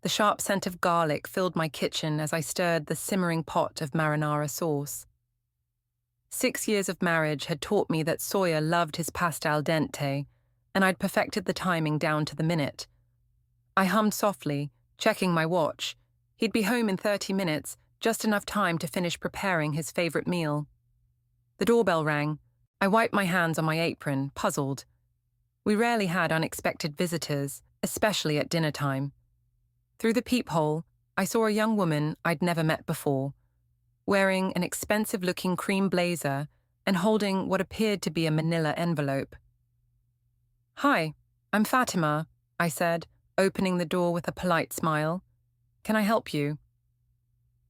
The sharp scent of garlic filled my kitchen as I stirred the simmering pot of marinara sauce. 6 years of marriage had taught me that Sawyer loved his pasta al dente, and I'd perfected the timing down to the minute. I hummed softly, checking my watch. He'd be home in 30 minutes, just enough time to finish preparing his favorite meal. The doorbell rang. I wiped my hands on my apron, puzzled. We rarely had unexpected visitors, especially at dinner time. Through the peephole, I saw a young woman I'd never met before, wearing an expensive-looking cream blazer and holding what appeared to be a manila envelope. "Hi, I'm Fatima," I said, opening the door with a polite smile. "Can I help you?"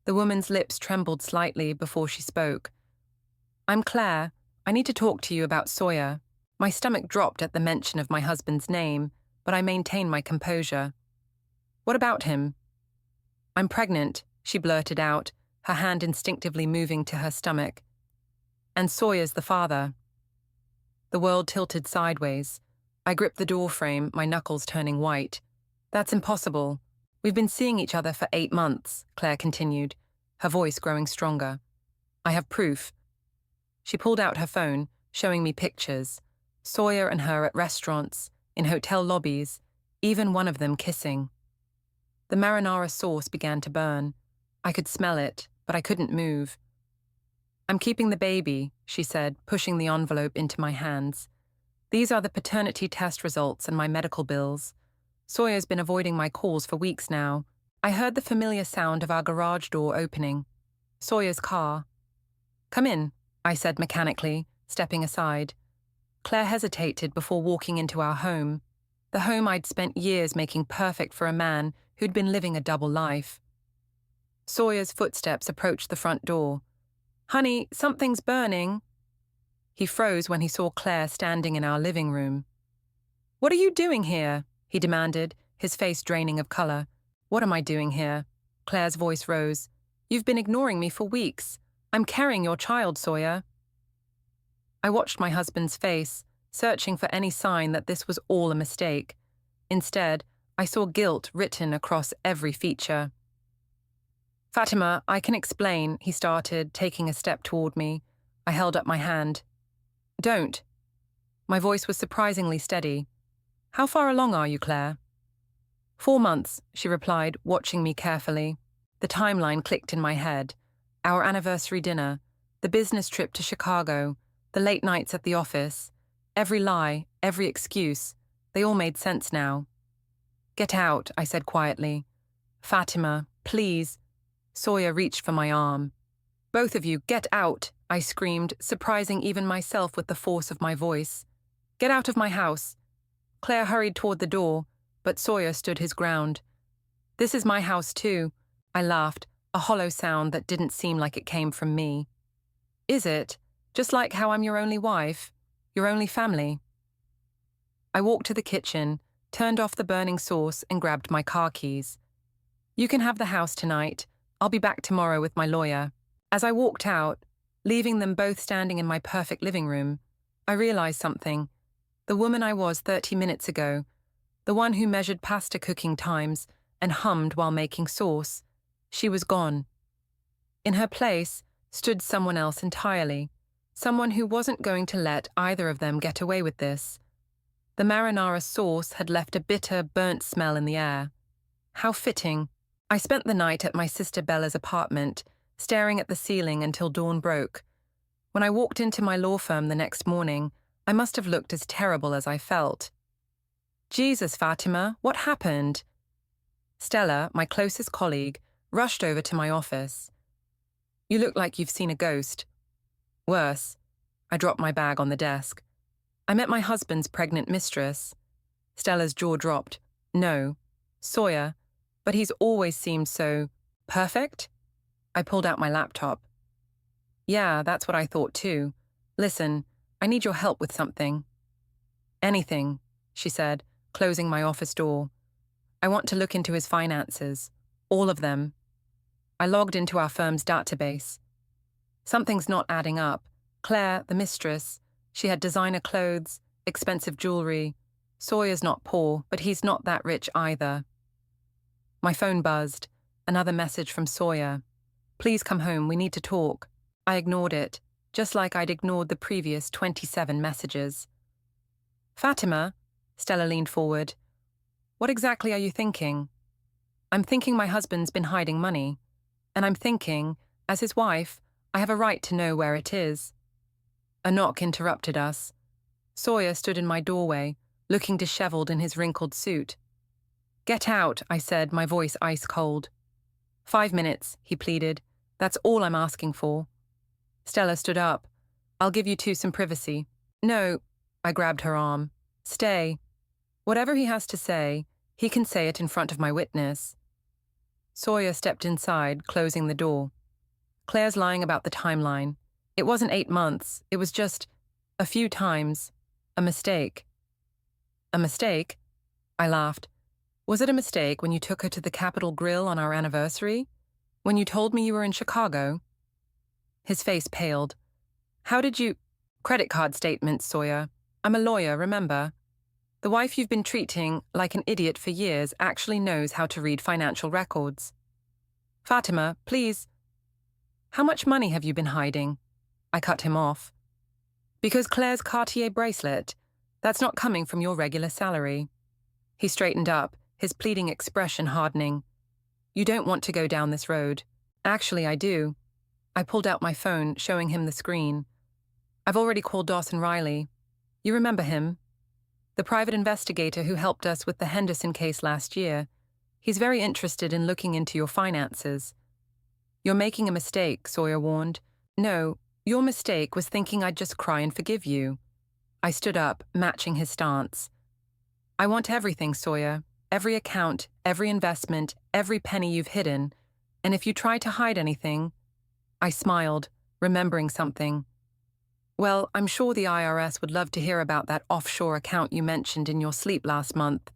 The woman's lips trembled slightly before she spoke. "I'm Claire. I need to talk to you about Sawyer." My stomach dropped at the mention of my husband's name, but I maintained my composure. "What about him?" "I'm pregnant," she blurted out, her hand instinctively moving to her stomach. "And Sawyer's the father." The world tilted sideways. I gripped the door frame, my knuckles turning white. "That's impossible. We've been seeing each other for 8 months, Claire continued, her voice growing stronger. "I have proof." She pulled out her phone, showing me pictures. Sawyer and her at restaurants, in hotel lobbies, even one of them kissing. The marinara sauce began to burn. I could smell it, but I couldn't move. "I'm keeping the baby," she said, pushing the envelope into my hands. "These are the paternity test results and my medical bills. Sawyer's been avoiding my calls for weeks now." I heard the familiar sound of our garage door opening. Sawyer's car. "Come in," I said mechanically, stepping aside. Claire hesitated before walking into our home, the home I'd spent years making perfect for a man who'd been living a double life. Sawyer's footsteps approached the front door. "Honey, something's burning." He froze when he saw Claire standing in our living room. "What are you doing here?" he demanded, his face draining of color. "What am I doing here?" Claire's voice rose. "You've been ignoring me for weeks. I'm carrying your child, Sawyer." I watched my husband's face, searching for any sign that this was all a mistake. Instead, I saw guilt written across every feature. "Fatima, I can explain," he started, taking a step toward me. I held up my hand. "Don't." My voice was surprisingly steady. "How far along are you, Claire?" 4 months, she replied, watching me carefully. The timeline clicked in my head. Our anniversary dinner, the business trip to Chicago, the late nights at the office, every lie, every excuse, they all made sense now. "Get out," I said quietly. "Fatima, please." Sawyer reached for my arm. "Both of you, get out," I screamed, surprising even myself with the force of my voice. "Get out of my house." Claire hurried toward the door, but Sawyer stood his ground. "This is my house too," I laughed, a hollow sound that didn't seem like it came from me. "Is it? Just like how I'm your only wife, your only family?" I walked to the kitchen, turned off the burning sauce, and grabbed my car keys. "You can have the house tonight. I'll be back tomorrow with my lawyer." As I walked out, leaving them both standing in my perfect living room, I realized something. The woman I was 30 minutes ago, the one who measured pasta cooking times and hummed while making sauce, she was gone. In her place stood someone else entirely, someone who wasn't going to let either of them get away with this. The marinara sauce had left a bitter, burnt smell in the air. How fitting. I spent the night at my sister Bella's apartment, staring at the ceiling until dawn broke. When I walked into my law firm the next morning, I must have looked as terrible as I felt. "Jesus, Fatima, what happened?" Stella, my closest colleague, rushed over to my office. "You look like you've seen a ghost." "Worse." I dropped my bag on the desk. "I met my husband's pregnant mistress." Stella's jaw dropped. "No. Sawyer. But he's always seemed so perfect?" I pulled out my laptop. "Yeah, that's what I thought too. Listen, I need your help with something." "Anything," she said, closing my office door. "I want to look into his finances. All of them." I logged into our firm's database. Something's not adding up. Claire, the mistress, she had designer clothes, expensive jewelry. Sawyer's not poor, but he's not that rich either. My phone buzzed. Another message from Sawyer. Please come home, we need to talk. I ignored it, just like I'd ignored the previous 27 messages. Fatima, Stella leaned forward. What exactly are you thinking? I'm thinking my husband's been hiding money. And I'm thinking, as his wife, I have a right to know where it is. A knock interrupted us. Sawyer stood in my doorway, looking disheveled in his wrinkled suit. Get out, I said, my voice ice cold. 5 minutes, he pleaded. That's all I'm asking for. Stella stood up. I'll give you two some privacy. No, I grabbed her arm. Stay. Whatever he has to say, he can say it in front of my witness. Sawyer stepped inside, closing the door. Claire's lying about the timeline. It wasn't 8 months, it was just a few times. A mistake. A mistake? I laughed. Was it a mistake when you took her to the Capitol Grill on our anniversary? When you told me you were in Chicago? His face paled. How did you— Credit card statements, Sawyer. I'm a lawyer, remember? The wife you've been treating like an idiot for years actually knows how to read financial records. Fatima, please. How much money have you been hiding? I cut him off. Because Claire's Cartier bracelet, that's not coming from your regular salary. He straightened up, his pleading expression hardening. You don't want to go down this road. Actually, I do. I pulled out my phone, showing him the screen. I've already called Dawson Riley. You remember him? The private investigator who helped us with the Henderson case last year. He's very interested in looking into your finances. You're making a mistake, Sawyer warned. No, your mistake was thinking I'd just cry and forgive you. I stood up, matching his stance. I want everything, Sawyer. Every account, every investment, every penny you've hidden. And if you try to hide anything— I smiled, remembering something. Well, I'm sure the IRS would love to hear about that offshore account you mentioned in your sleep last month.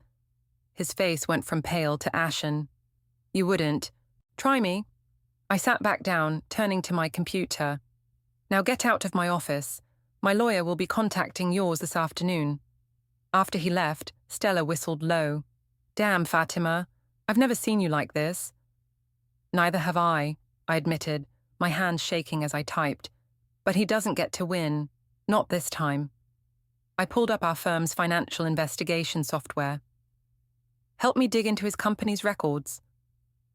His face went from pale to ashen. You wouldn't. Try me. I sat back down, turning to my computer. Now get out of my office. My lawyer will be contacting yours this afternoon. After he left, Stella whistled low. Damn, Fatima. I've never seen you like this. Neither have I admitted, my hands shaking as I typed. But he doesn't get to win. Not this time. I pulled up our firm's financial investigation software. Help me dig into his company's records.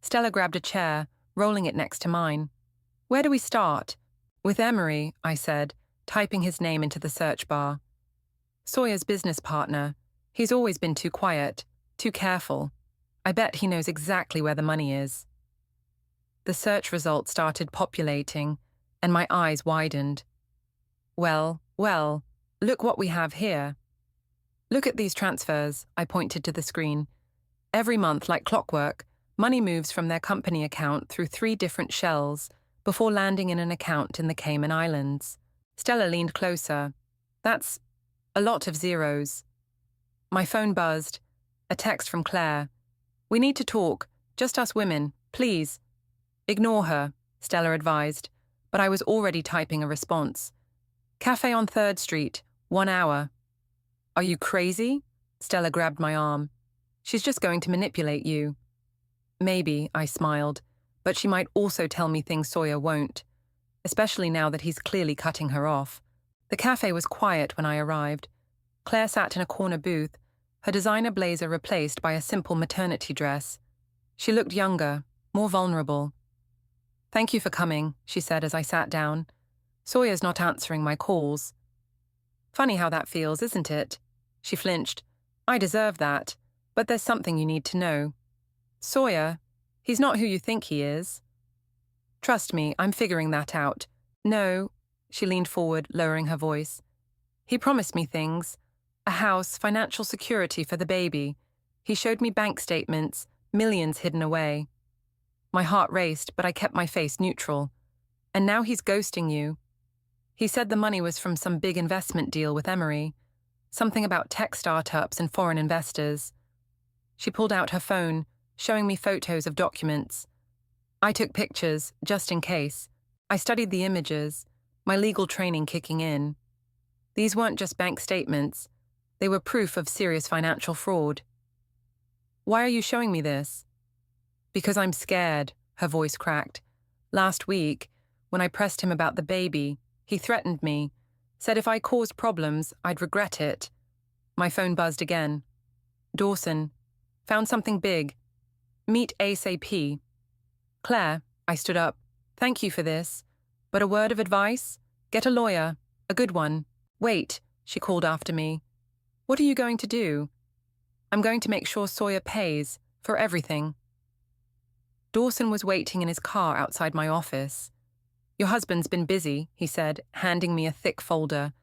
Stella grabbed a chair, rolling it next to mine. Where do we start? With Emery, I said, typing his name into the search bar. Sawyer's business partner. He's always been too quiet, too careful. I bet he knows exactly where the money is. The search results started populating, and my eyes widened. Well, look what we have here. Look at these transfers, I pointed to the screen. Every month, like clockwork, money moves from their company account through 3 different shells before landing in an account in the Cayman Islands. Stella leaned closer. That's a lot of zeros. My phone buzzed. A text from Claire. We need to talk, just us women, please. Ignore her, Stella advised, but I was already typing a response. Cafe on 3rd Street, 1 hour. Are you crazy? Stella grabbed my arm. She's just going to manipulate you. Maybe, I smiled, but she might also tell me things Sawyer won't, especially now that he's clearly cutting her off. The cafe was quiet when I arrived. Claire sat in a corner booth, her designer blazer replaced by a simple maternity dress. She looked younger, more vulnerable. Thank you for coming, she said as I sat down. Sawyer's not answering my calls. Funny how that feels, isn't it? She flinched. I deserve that, but there's something you need to know. Sawyer, he's not who you think he is. Trust me, I'm figuring that out. No, she leaned forward, lowering her voice. He promised me things. A house, financial security for the baby. He showed me bank statements, millions hidden away. My heart raced, but I kept my face neutral. And now he's ghosting you. He said the money was from some big investment deal with Emery. Something about tech startups and foreign investors. She pulled out her phone, showing me photos of documents. I took pictures, just in case. I studied the images, my legal training kicking in. These weren't just bank statements. They were proof of serious financial fraud. Why are you showing me this? Because I'm scared, her voice cracked. Last week, when I pressed him about the baby, he threatened me, said if I caused problems, I'd regret it. My phone buzzed again. Dawson, found something big. Meet ASAP. Claire, I stood up. Thank you for this. But a word of advice? Get a lawyer. A good one. Wait, she called after me. What are you going to do? I'm going to make sure Sawyer pays for everything. Dawson was waiting in his car outside my office. Your husband's been busy, he said, handing me a thick folder.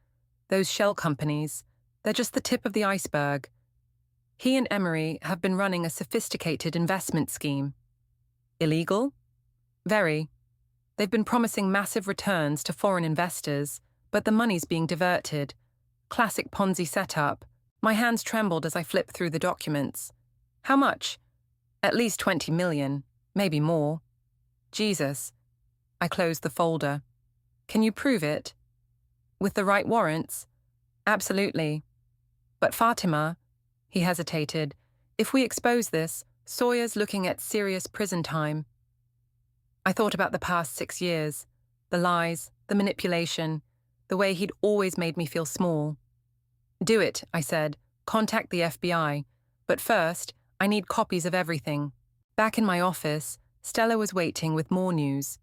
Those shell companies, they're just the tip of the iceberg. He and Emery have been running a sophisticated investment scheme. Illegal? Very. They've been promising massive returns to foreign investors, but the money's being diverted. Classic Ponzi setup. My hands trembled as I flipped through the documents. How much? At least 20 million, maybe more. Jesus. I closed the folder. Can you prove it? With the right warrants? Absolutely. But Fatima, he hesitated, if we expose this, Sawyer's looking at serious prison time. I thought about the past 6 years, the lies, the manipulation, the way he'd always made me feel small. Do it, I said. Contact the FBI. But first, I need copies of everything. Back in my office, Stella was waiting with more news.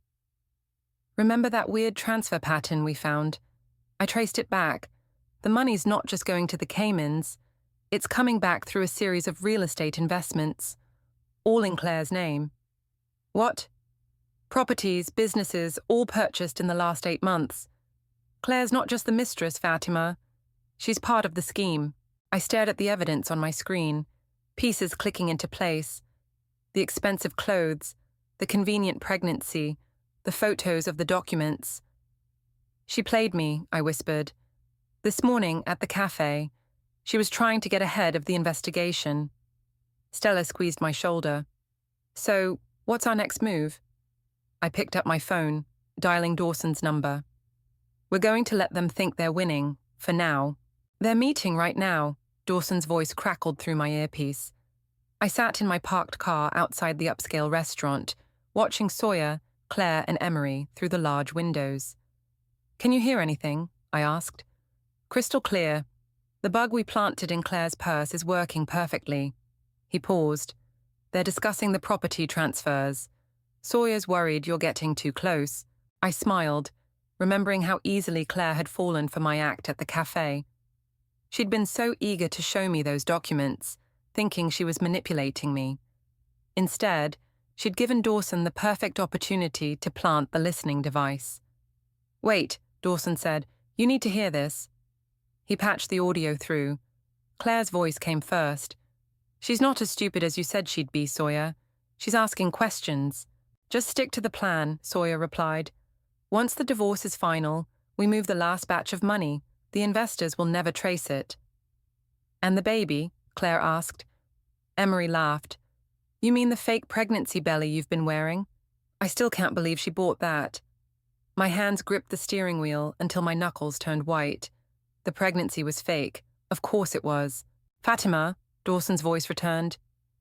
Remember that weird transfer pattern we found? I traced it back. The money's not just going to the Caymans. It's coming back through a series of real estate investments, all in Claire's name. What? Properties, businesses, all purchased in the last 8 months. Claire's not just the mistress, Fatima. She's part of the scheme. I stared at the evidence on my screen, pieces clicking into place. The expensive clothes, the convenient pregnancy, the photos of the documents. She played me, I whispered. This morning, at the cafe, she was trying to get ahead of the investigation. Stella squeezed my shoulder. So, what's our next move? I picked up my phone, dialing Dawson's number. We're going to let them think they're winning, for now. They're meeting right now, Dawson's voice crackled through my earpiece. I sat in my parked car outside the upscale restaurant, watching Sawyer, Claire and Emery through the large windows. Can you hear anything? I asked. Crystal clear. The bug we planted in Claire's purse is working perfectly. He paused. They're discussing the property transfers. Sawyer's worried you're getting too close. I smiled, remembering how easily Claire had fallen for my act at the cafe. She'd been so eager to show me those documents, thinking she was manipulating me. Instead, she'd given Dawson the perfect opportunity to plant the listening device. Wait, Dawson said, you need to hear this. He patched the audio through. Claire's voice came first. She's not as stupid as you said she'd be, Sawyer. She's asking questions. Just stick to the plan, Sawyer replied. Once the divorce is final, we move the last batch of money. The investors will never trace it. And the baby? Claire asked. Emery laughed. You mean the fake pregnancy belly you've been wearing? I still can't believe she bought that. My hands gripped the steering wheel until my knuckles turned white. The pregnancy was fake. Of course it was. Fatima, Dawson's voice returned.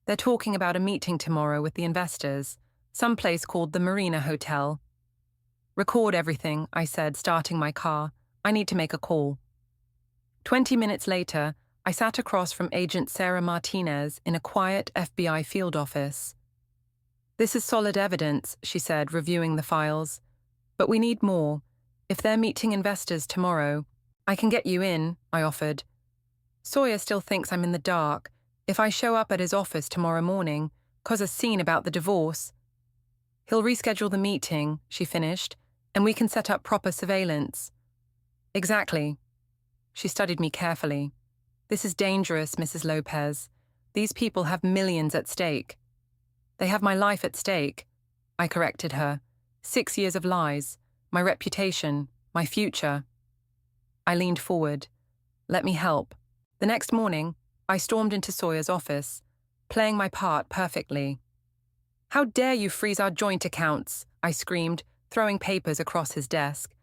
They're talking about a meeting tomorrow with the investors, some place called the Marina Hotel. Record everything, I said, starting my car. I need to make a call. 20 minutes later, I sat across from Agent Sarah Martinez in a quiet FBI field office. This is solid evidence, she said, reviewing the files. But we need more. If they're meeting investors tomorrow, I can get you in, I offered. Sawyer still thinks I'm in the dark. If I show up at his office tomorrow morning, cause a scene about the divorce. He'll reschedule the meeting, she finished, and we can set up proper surveillance. Exactly. She studied me carefully. This is dangerous, Mrs. Lopez. These people have millions at stake. They have my life at stake, I corrected her. 6 years of lies, my reputation, my future. I leaned forward. Let me help. The next morning, I stormed into Sawyer's office, playing my part perfectly. How dare you freeze our joint accounts, I screamed, throwing papers across his desk.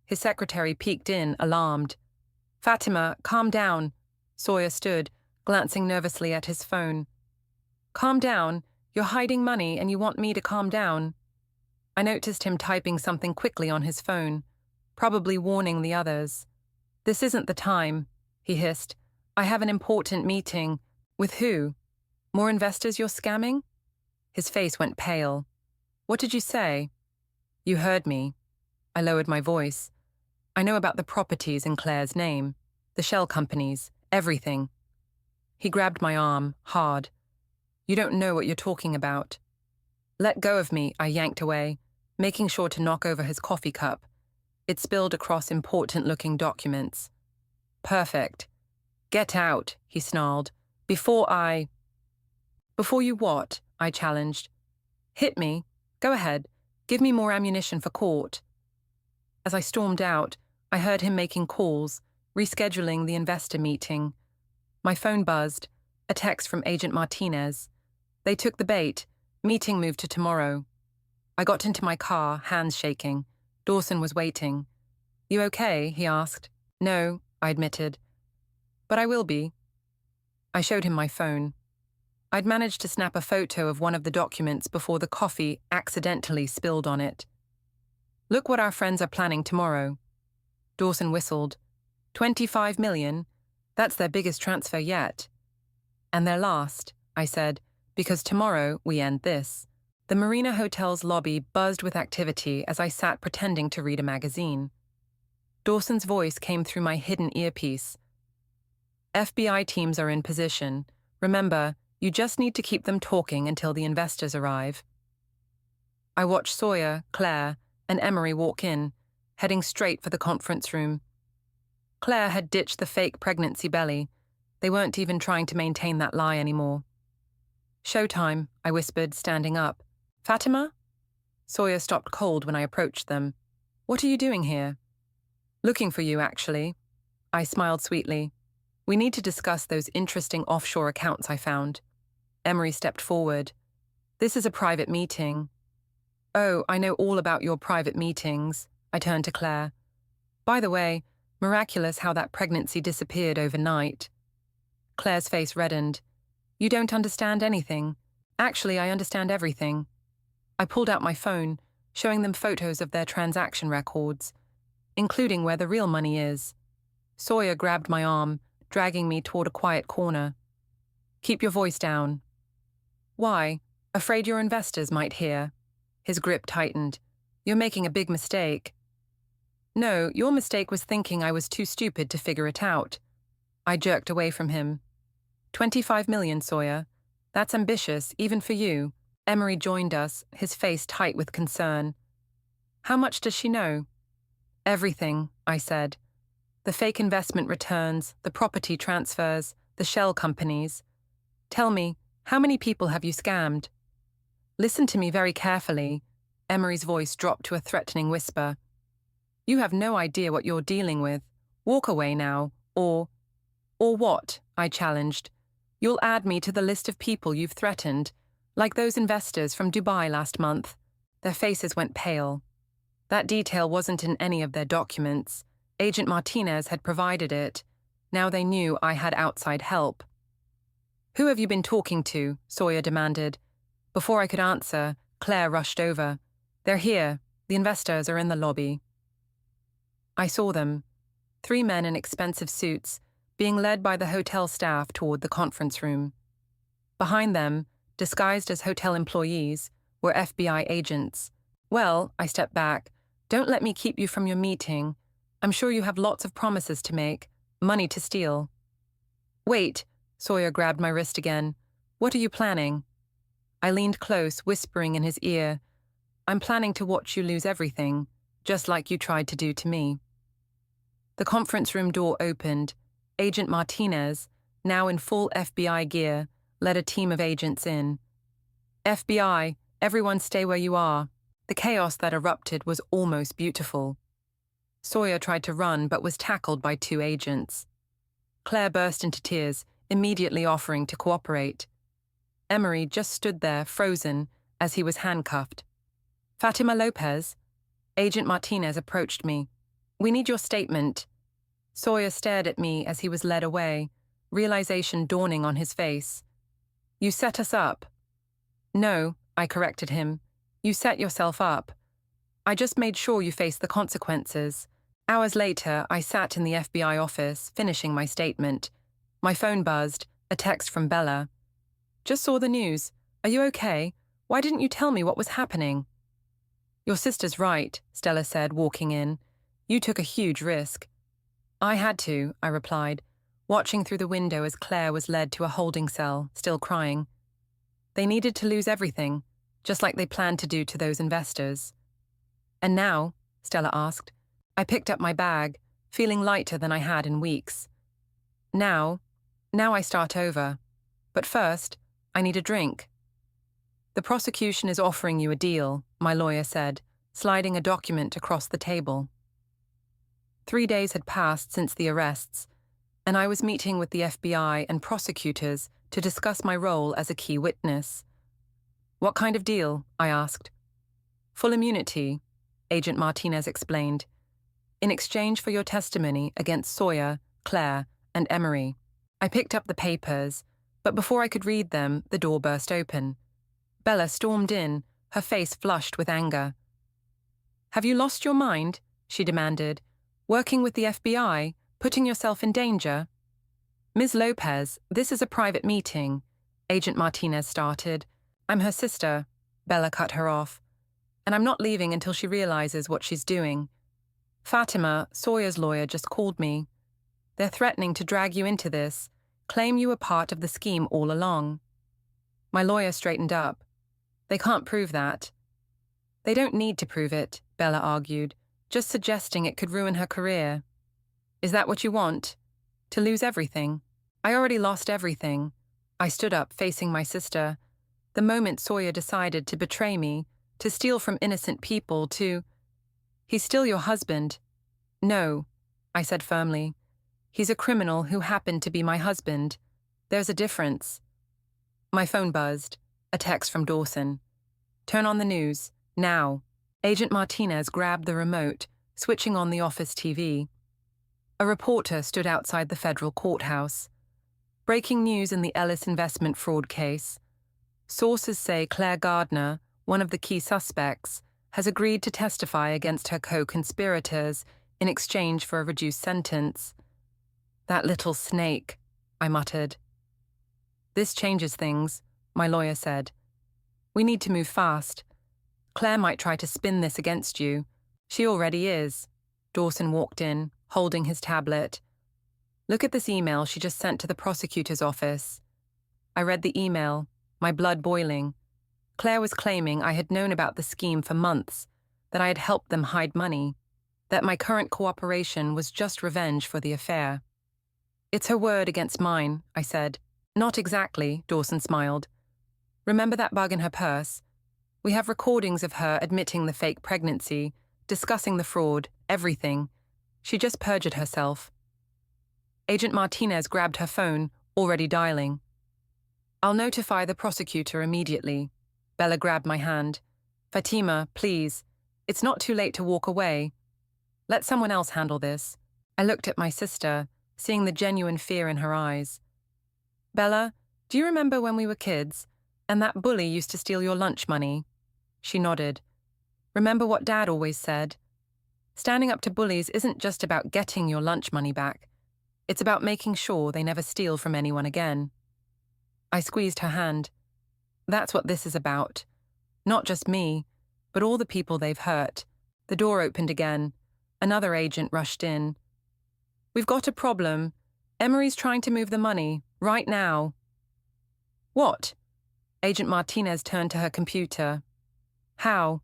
His secretary peeked in, alarmed. Fatima, calm down. Sawyer stood, glancing nervously at his phone. Calm down. You're hiding money and you want me to calm down. I noticed him typing something quickly on his phone, probably warning the others. This isn't the time, he hissed. I have an important meeting. With who? More investors you're scamming? His face went pale. What did you say? You heard me. I lowered my voice. I know about the properties in Claire's name, the shell companies, everything. He grabbed my arm, hard. You don't know what you're talking about. Let go of me, I yanked away, making sure to knock over his coffee cup. It spilled across important-looking documents. Perfect. Get out, he snarled. Before you what? I challenged. Hit me. Go ahead. Give me more ammunition for court. As I stormed out, I heard him making calls, rescheduling the investor meeting. My phone buzzed, a text from Agent Martinez. They took the bait. Meeting moved to tomorrow. I got into my car, hands shaking. Dawson was waiting. You okay? He asked. No, I admitted. But I will be. I showed him my phone. I'd managed to snap a photo of one of the documents before the coffee accidentally spilled on it. Look what our friends are planning tomorrow. Dawson whistled. 25 million? That's their biggest transfer yet. And their last, I said, because tomorrow we end this. The Marina Hotel's lobby buzzed with activity as I sat pretending to read a magazine. Dawson's voice came through my hidden earpiece. FBI teams are in position. Remember, you just need to keep them talking until the investors arrive. I watched Sawyer, Claire, and Emery walk in, heading straight for the conference room. Claire had ditched the fake pregnancy belly. They weren't even trying to maintain that lie anymore. Showtime, I whispered, standing up. Fatima? Sawyer stopped cold when I approached them. What are you doing here? Looking for you, actually. I smiled sweetly. We need to discuss those interesting offshore accounts I found. Emery stepped forward. This is a private meeting. Oh, I know all about your private meetings. I turned to Claire. By the way, miraculous how that pregnancy disappeared overnight. Claire's face reddened. You don't understand anything. Actually, I understand everything. I pulled out my phone, showing them photos of their transaction records, including where the real money is. Sawyer grabbed my arm, dragging me toward a quiet corner. Keep your voice down. Why? Afraid your investors might hear. His grip tightened. You're making a big mistake. No, your mistake was thinking I was too stupid to figure it out. I jerked away from him. 25 million, Sawyer. That's ambitious, even for you. Emery joined us, his face tight with concern. How much does she know? Everything, I said. The fake investment returns, the property transfers, the shell companies. Tell me, how many people have you scammed? Listen to me very carefully. Emery's voice dropped to a threatening whisper. You have no idea what you're dealing with. Walk away now, or what? I challenged. You'll add me to the list of people you've threatened, like those investors from Dubai last month. Their faces went pale. That detail wasn't in any of their documents. Agent Martinez had provided it. Now they knew I had outside help. Who have you been talking to? Sawyer demanded. Before I could answer, Claire rushed over. They're here. The investors are in the lobby. I saw them. 3 men in expensive suits, being led by the hotel staff toward the conference room. Behind them, disguised as hotel employees, were FBI agents. Well, I stepped back. Don't let me keep you from your meeting. I'm sure you have lots of promises to make, money to steal. Wait, Sawyer grabbed my wrist again. What are you planning? I leaned close, whispering in his ear. I'm planning to watch you lose everything, just like you tried to do to me. The conference room door opened. Agent Martinez, now in full FBI gear, led a team of agents in. FBI, everyone stay where you are. The chaos that erupted was almost beautiful. Sawyer tried to run but was tackled by 2 agents. Claire burst into tears, immediately offering to cooperate. Emery just stood there, frozen, as he was handcuffed. Fatima Lopez? Agent Martinez approached me. We need your statement. Sawyer stared at me as he was led away, realization dawning on his face. You set us up. No, I corrected him. You set yourself up. I just made sure you faced the consequences. Hours later, I sat in the FBI office, finishing my statement. My phone buzzed, a text from Bella. Just saw the news. Are you okay? Why didn't you tell me what was happening? Your sister's right, Stella said, walking in. You took a huge risk. I had to, I replied, watching through the window as Claire was led to a holding cell, still crying. They needed to lose everything, just like they planned to do to those investors. And now, Stella asked, I picked up my bag, feeling lighter than I had in weeks. Now I start over. But first, I need a drink. The prosecution is offering you a deal, my lawyer said, sliding a document across the table. 3 days had passed since the arrests, and I was meeting with the FBI and prosecutors to discuss my role as a key witness. What kind of deal? I asked. Full immunity, Agent Martinez explained, in exchange for your testimony against Sawyer, Claire, and Emery. I picked up the papers, but before I could read them, the door burst open. Bella stormed in, her face flushed with anger. Have you lost your mind? She demanded. Working with the FBI, putting yourself in danger? Ms. Lopez, this is a private meeting, Agent Martinez started. I'm her sister, Bella cut her off, and I'm not leaving until she realizes what she's doing. Fatima, Sawyer's lawyer, just called me. They're threatening to drag you into this, claim you were part of the scheme all along. My lawyer straightened up. They can't prove that. They don't need to prove it, Bella argued, just suggesting it could ruin her career. Is that what you want? To lose everything? I already lost everything. I stood up, facing my sister. The moment Sawyer decided to betray me, to steal from innocent people, He's still your husband. No, I said firmly. He's a criminal who happened to be my husband. There's a difference. My phone buzzed. A text from Dawson. Turn on the news, now. Agent Martinez grabbed the remote, switching on the office TV. A reporter stood outside the federal courthouse. Breaking news in the Ellis investment fraud case. Sources say Claire Gardner, one of the key suspects, has agreed to testify against her co-conspirators in exchange for a reduced sentence. That little snake, I muttered. This changes things, my lawyer said. We need to move fast. Claire might try to spin this against you. She already is. Dawson walked in, holding his tablet. Look at this email she just sent to the prosecutor's office. I read the email, my blood boiling. Claire was claiming I had known about the scheme for months, that I had helped them hide money, that my current cooperation was just revenge for the affair. It's her word against mine, I said. Not exactly, Dawson smiled. Remember that bug in her purse? We have recordings of her admitting the fake pregnancy, discussing the fraud, everything. She just perjured herself. Agent Martinez grabbed her phone, already dialing. I'll notify the prosecutor immediately. Bella grabbed my hand. Fatima, please. It's not too late to walk away. Let someone else handle this. I looked at my sister, seeing the genuine fear in her eyes. Bella, do you remember when we were kids, and that bully used to steal your lunch money? She nodded. Remember what Dad always said? Standing up to bullies isn't just about getting your lunch money back. It's about making sure they never steal from anyone again. I squeezed her hand. That's what this is about. Not just me, but all the people they've hurt. The door opened again. Another agent rushed in. We've got a problem. Emery's trying to move the money, right now. What? Agent Martinez turned to her computer. How?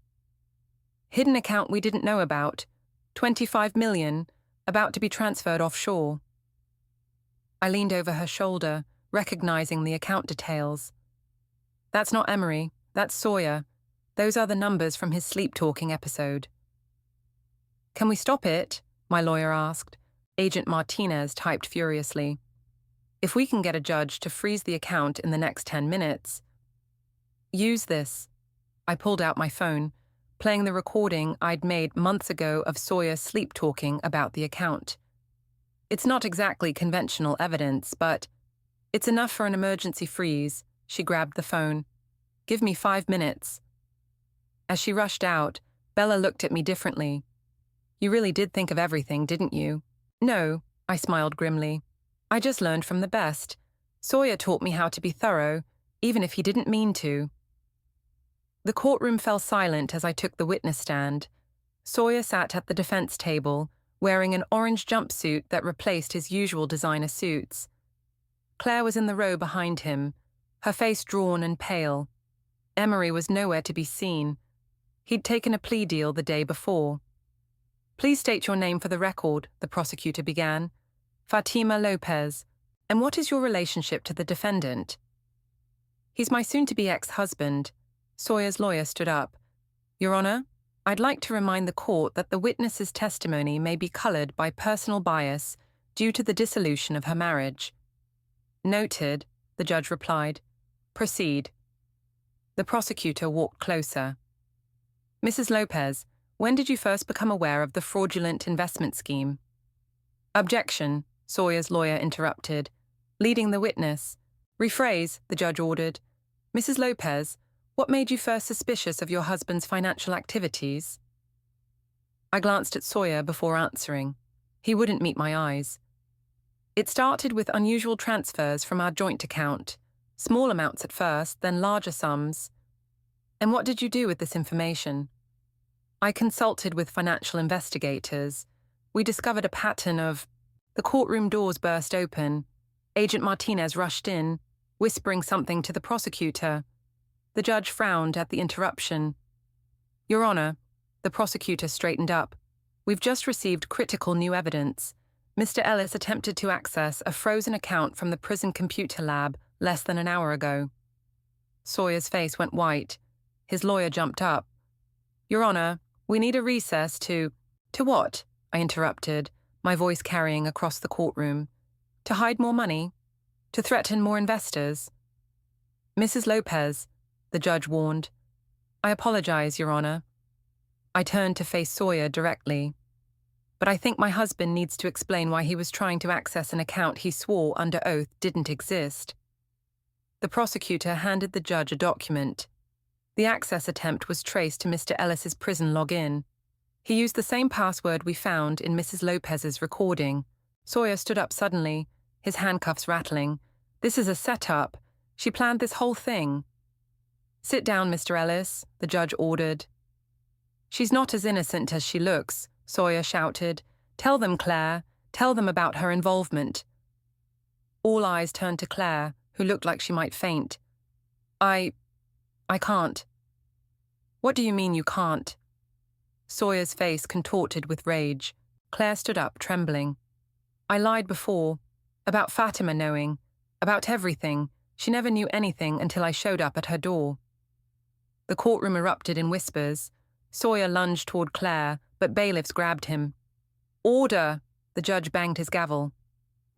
Hidden account we didn't know about. 25 million, about to be transferred offshore. I leaned over her shoulder, recognizing the account details. That's not Emery, that's Sawyer. Those are the numbers from his sleep-talking episode. Can we stop it? My lawyer asked. Agent Martinez typed furiously. If we can get a judge to freeze the account in the next 10 minutes. Use this. I pulled out my phone, playing the recording I'd made months ago of Sawyer sleep-talking about the account. It's not exactly conventional evidence, but it's enough for an emergency freeze. She grabbed the phone. Give me 5 minutes. As she rushed out, Bella looked at me differently. You really did think of everything, didn't you? No, I smiled grimly. I just learned from the best. Sawyer taught me how to be thorough, even if he didn't mean to. The courtroom fell silent as I took the witness stand. Sawyer sat at the defense table, wearing an orange jumpsuit that replaced his usual designer suits. Claire was in the row behind him, her face drawn and pale. Emery was nowhere to be seen. He'd taken a plea deal the day before. Please state your name for the record, the prosecutor began. Fatima Lopez. And what is your relationship to the defendant? He's my soon-to-be ex-husband. Sawyer's lawyer stood up. Your Honor, I'd like to remind the court that the witness's testimony may be colored by personal bias due to the dissolution of her marriage. Noted, the judge replied. Proceed. The prosecutor walked closer. Mrs. Lopez, when did you first become aware of the fraudulent investment scheme? Objection, Sawyer's lawyer interrupted, leading the witness. Rephrase, the judge ordered. Mrs. Lopez, what made you first suspicious of your husband's financial activities? I glanced at Sawyer before answering. He wouldn't meet my eyes. It started with unusual transfers from our joint account, small amounts at first, then larger sums. And what did you do with this information? I consulted with financial investigators. We discovered a pattern of... The courtroom doors burst open. Agent Martinez rushed in, whispering something to the prosecutor. The judge frowned at the interruption. Your Honor, the prosecutor straightened up. We've just received critical new evidence. Mr. Ellis attempted to access a frozen account from the prison computer lab less than an hour ago. Sawyer's face went white. His lawyer jumped up. Your Honor, we need a recess to... To what? I interrupted, my voice carrying across the courtroom. To hide more money? To threaten more investors? Mrs. Lopez, the judge warned. I apologize, Your Honor. I turned to face Sawyer directly. But I think my husband needs to explain why he was trying to access an account he swore under oath didn't exist. The prosecutor handed the judge a document. The access attempt was traced to Mr. Ellis's prison login. He used the same password we found in Mrs. Lopez's recording. Sawyer stood up suddenly, his handcuffs rattling. This is a setup. She planned this whole thing. Sit down, Mr. Ellis, the judge ordered. She's not as innocent as she looks, Sawyer shouted. Tell them, Claire. Tell them about her involvement. All eyes turned to Claire, who looked like she might faint. I can't. What do you mean you can't? Sawyer's face contorted with rage. Claire stood up, trembling. I lied before. About Fatima knowing. About everything. She never knew anything until I showed up at her door. The courtroom erupted in whispers. Sawyer lunged toward Claire, but bailiffs grabbed him. Order! The judge banged his gavel.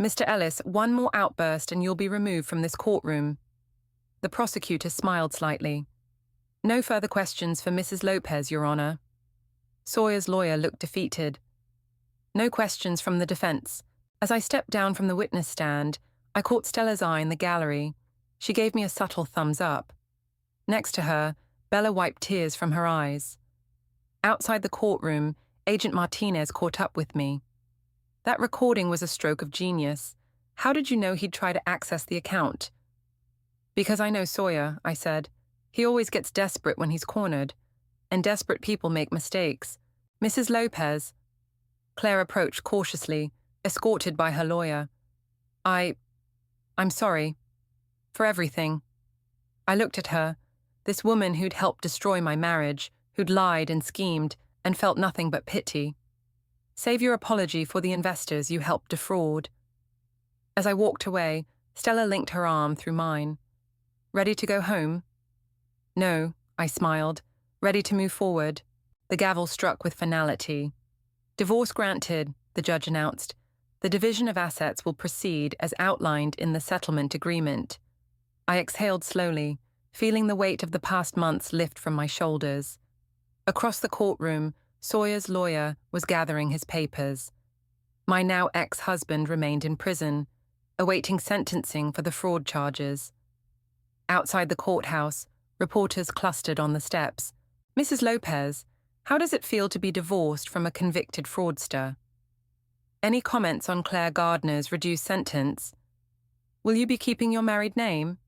Mr. Ellis, one more outburst and you'll be removed from this courtroom. The prosecutor smiled slightly. No further questions for Mrs. Lopez, Your Honor. Sawyer's lawyer looked defeated. No questions from the defense. As I stepped down from the witness stand, I caught Stella's eye in the gallery. She gave me a subtle thumbs up. Next to her, Bella wiped tears from her eyes. Outside the courtroom, Agent Martinez caught up with me. That recording was a stroke of genius. How did you know he'd try to access the account? Because I know Sawyer, I said. He always gets desperate when he's cornered. And desperate people make mistakes. Mrs. Lopez. Claire approached cautiously, escorted by her lawyer. I'm sorry. For everything. I looked at her, this woman who'd helped destroy my marriage, who'd lied and schemed, and felt nothing but pity. Save your apology for the investors you helped defraud. As I walked away, Stella linked her arm through mine. Ready to go home? No, I smiled. Ready to move forward. The gavel struck with finality. Divorce granted, the judge announced. The division of assets will proceed as outlined in the settlement agreement. I exhaled slowly, feeling the weight of the past months lift from my shoulders. Across the courtroom, Sawyer's lawyer was gathering his papers. My now ex-husband remained in prison, awaiting sentencing for the fraud charges. Outside the courthouse, Reporters clustered on the steps. Mrs. Lopez, how does it feel to be divorced from a convicted fraudster? Any comments on Claire Gardner's reduced sentence? Will you be keeping your married name?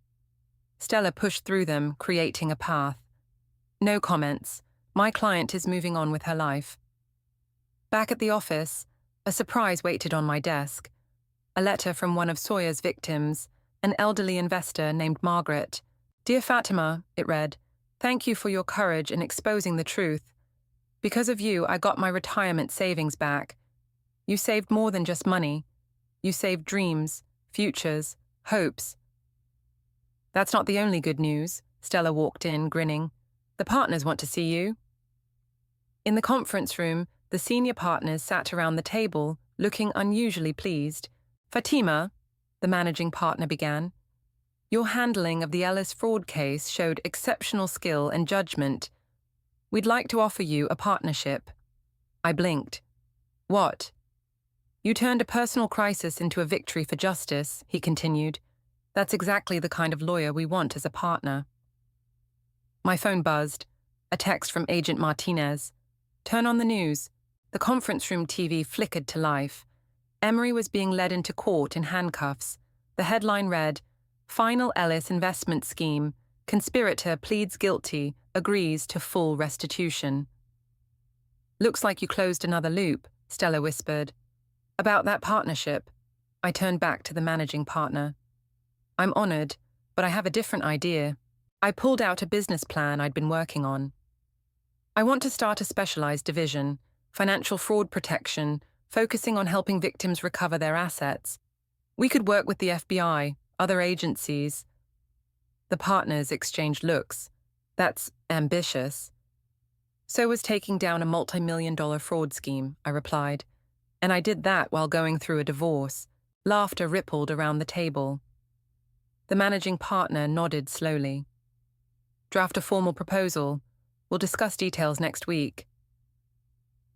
Stella pushed through them, creating a path. No comments. My client is moving on with her life. Back at the office, a surprise waited on my desk. A letter from one of Sawyer's victims, an elderly investor named Margaret. Dear Fatima, it read, thank you for your courage in exposing the truth. Because of you, I got my retirement savings back. You saved more than just money. You saved dreams, futures, hopes. That's not the only good news. Stella walked in, grinning. The partners want to see you. In the conference room, the senior partners sat around the table, looking unusually pleased. Fatima, the managing partner began, your handling of the Ellis fraud case showed exceptional skill and judgment. We'd like to offer you a partnership. I blinked. What? You turned a personal crisis into a victory for justice, he continued. That's exactly the kind of lawyer we want as a partner. My phone buzzed. A text from Agent Martinez. Turn on the news. The conference room TV flickered to life. Emery was being led into court in handcuffs. The headline read, Final Ellis Investment Scheme. Conspirator pleads guilty, agrees to full restitution. Looks like you closed another loop, Stella whispered. About that partnership. I turned back to the managing partner. I'm honored, but I have a different idea. I pulled out a business plan I'd been working on. I want to start a specialized division, financial fraud protection, focusing on helping victims recover their assets. We could work with the FBI, other agencies. The partners exchanged looks. That's ambitious. So was taking down a multi-million-dollar fraud scheme, I replied. And I did that while going through a divorce. Laughter rippled around the table. The managing partner nodded slowly. Draft a formal proposal. We'll discuss details next week.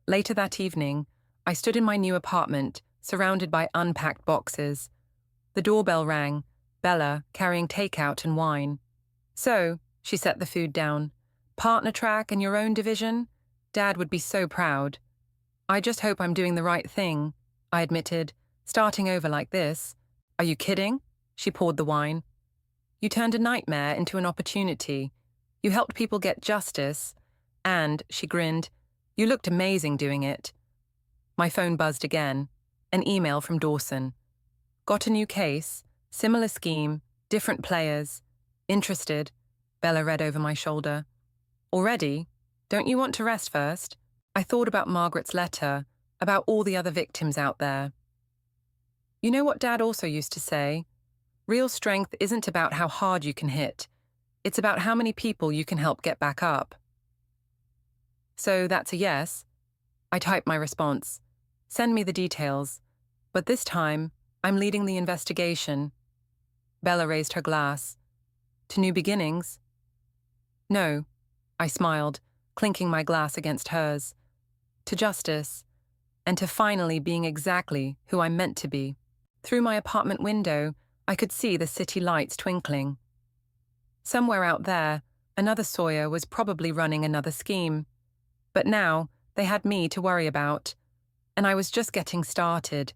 Later that evening, I stood in my new apartment, surrounded by unpacked boxes. The doorbell rang, Bella carrying takeout and wine. So, she set the food down. Partner track and your own division? Dad would be so proud. I just hope I'm doing the right thing, I admitted, starting over like this. Are you kidding? She poured the wine. You turned a nightmare into an opportunity. You helped people get justice. And, she grinned, you looked amazing doing it. My phone buzzed again. An email from Dawson. Got a new case, similar scheme, different players. Interested? Bella read over my shoulder. Already? Don't you want to rest first? I thought about Margaret's letter, about all the other victims out there. You know what Dad also used to say? Real strength isn't about how hard you can hit. It's about how many people you can help get back up. So that's a yes. I typed my response. Send me the details. But this time, I'm leading the investigation. Bella raised her glass. To new beginnings? No, I smiled, clinking my glass against hers. To justice, and to finally being exactly who I'm meant to be. Through my apartment window, I could see the city lights twinkling. Somewhere out there, another Sawyer was probably running another scheme. But now, they had me to worry about, and I was just getting started.